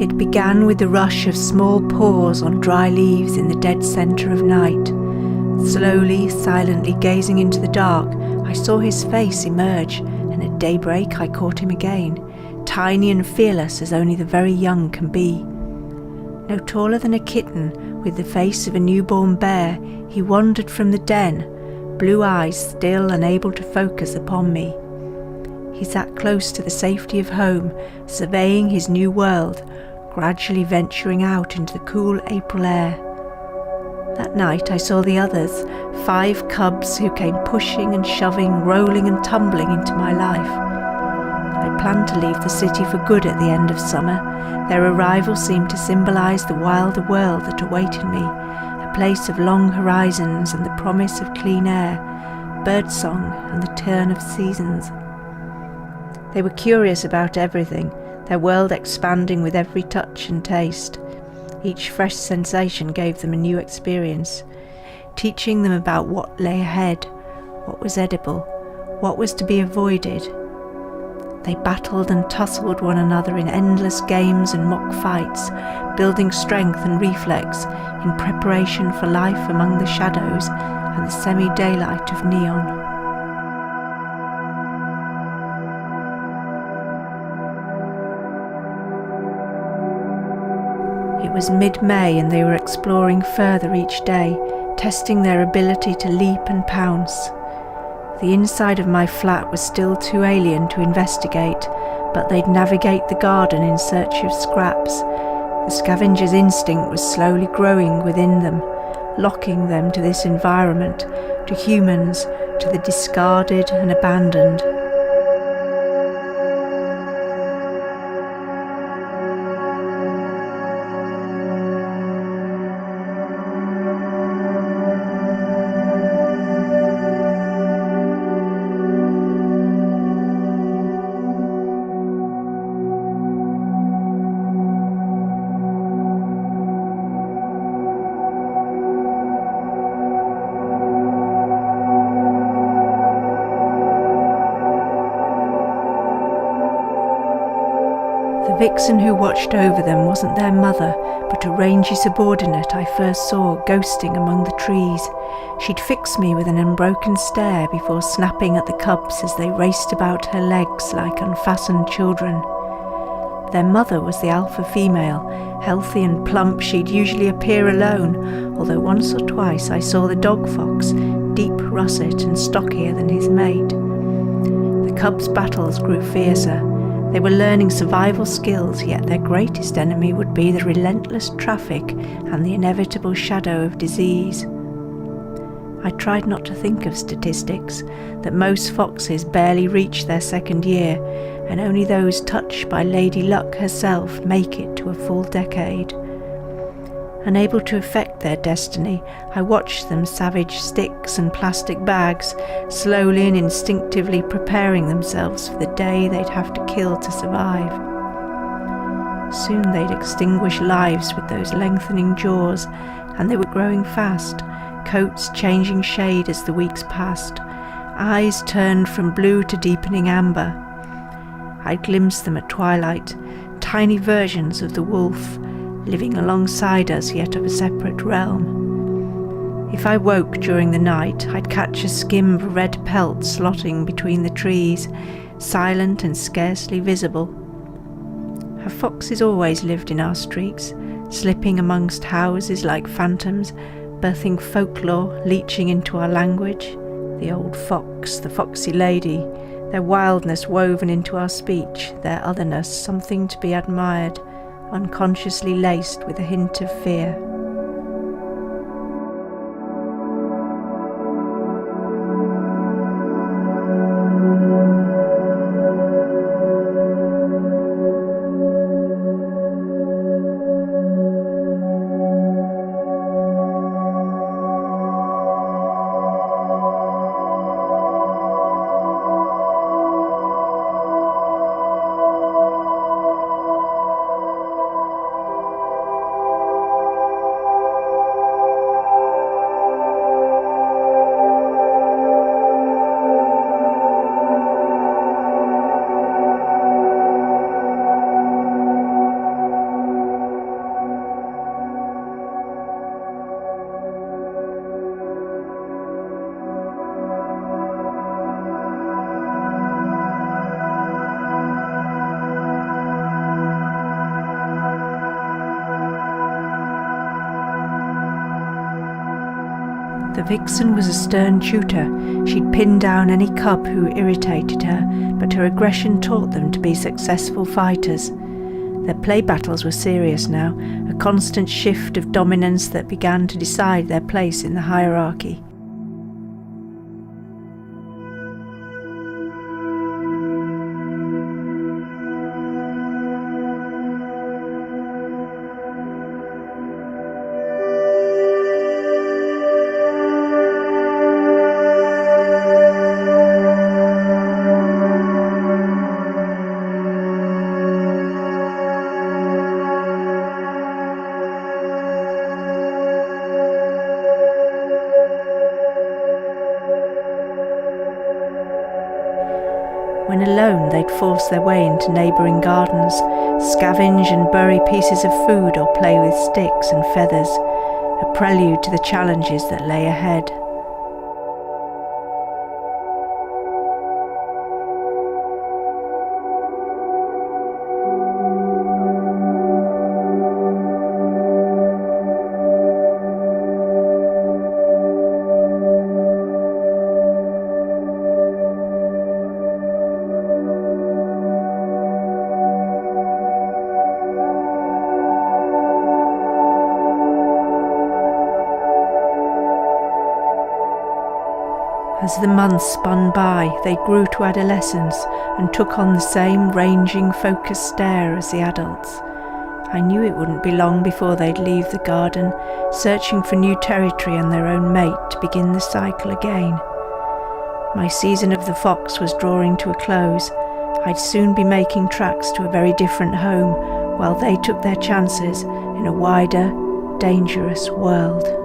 It began with the rush of small paws on dry leaves in the dead centre of night. Slowly, silently gazing into the dark, I saw his face emerge, and at daybreak I caught him again, tiny and fearless as only the very young can be. No taller than a kitten, with the face of a newborn bear, he wandered from the den, blue eyes still unable to focus upon me. He sat close to the safety of home, surveying his new world, gradually venturing out into the cool April air. That night I saw the others, 5 cubs who came pushing and shoving, rolling and tumbling into my life. I planned to leave the city for good at the end of summer. Their arrival seemed to symbolise the wilder world that awaited me, a place of long horizons and the promise of clean air, birdsong and the turn of seasons. They were curious about everything, their world expanding with every touch and taste. Each fresh sensation gave them a new experience, teaching them about what lay ahead, what was edible, what was to be avoided. They battled and tussled one another in endless games and mock fights, building strength and reflex in preparation for life among the shadows and the semi-daylight of neon. It was mid-May and they were exploring further each day, testing their ability to leap and pounce. The inside of my flat was still too alien to investigate, but they'd navigate the garden in search of scraps. The scavenger's instinct was slowly growing within them, locking them to this environment, to humans, to the discarded and abandoned. The vixen who watched over them wasn't their mother, but a rangy subordinate I first saw ghosting among the trees. She'd fix me with an unbroken stare before snapping at the cubs as they raced about her legs like unfastened children. Their mother was the alpha female. Healthy and plump, she'd usually appear alone, although once or twice I saw the dog fox, deep russet and stockier than his mate. The cubs' battles grew fiercer. They were learning survival skills, yet their greatest enemy would be the relentless traffic and the inevitable shadow of disease. I tried not to think of statistics, that most foxes barely reach their second year, and only those touched by Lady Luck herself make it to a full decade. Unable to affect their destiny, I watched them savage sticks and plastic bags, slowly and instinctively preparing themselves for the day they'd have to kill to survive. Soon they'd extinguish lives with those lengthening jaws, and they were growing fast, coats changing shade as the weeks passed, eyes turned from blue to deepening amber. I glimpsed them at twilight, tiny versions of the wolf, living alongside us yet of a separate realm. If I woke during the night, I'd catch a skim of red pelt slotting between the trees, silent and scarcely visible. Have foxes always lived in our streets, slipping amongst houses like phantoms, birthing folklore, leaching into our language? The old fox, the foxy lady, their wildness woven into our speech, their otherness something to be admired, unconsciously laced with a hint of fear. The vixen was a stern tutor. She'd pin down any cub who irritated her, but her aggression taught them to be successful fighters. Their play battles were serious now, a constant shift of dominance that began to decide their place in the hierarchy. When alone, they'd force their way into neighbouring gardens, scavenge and bury pieces of food or play with sticks and feathers, a prelude to the challenges that lay ahead. As the months spun by, they grew to adolescence and took on the same ranging, focused stare as the adults. I knew it wouldn't be long before they'd leave the garden, searching for new territory and their own mate to begin the cycle again. My season of the fox was drawing to a close. I'd soon be making tracks to a very different home, while they took their chances in a wider, dangerous world.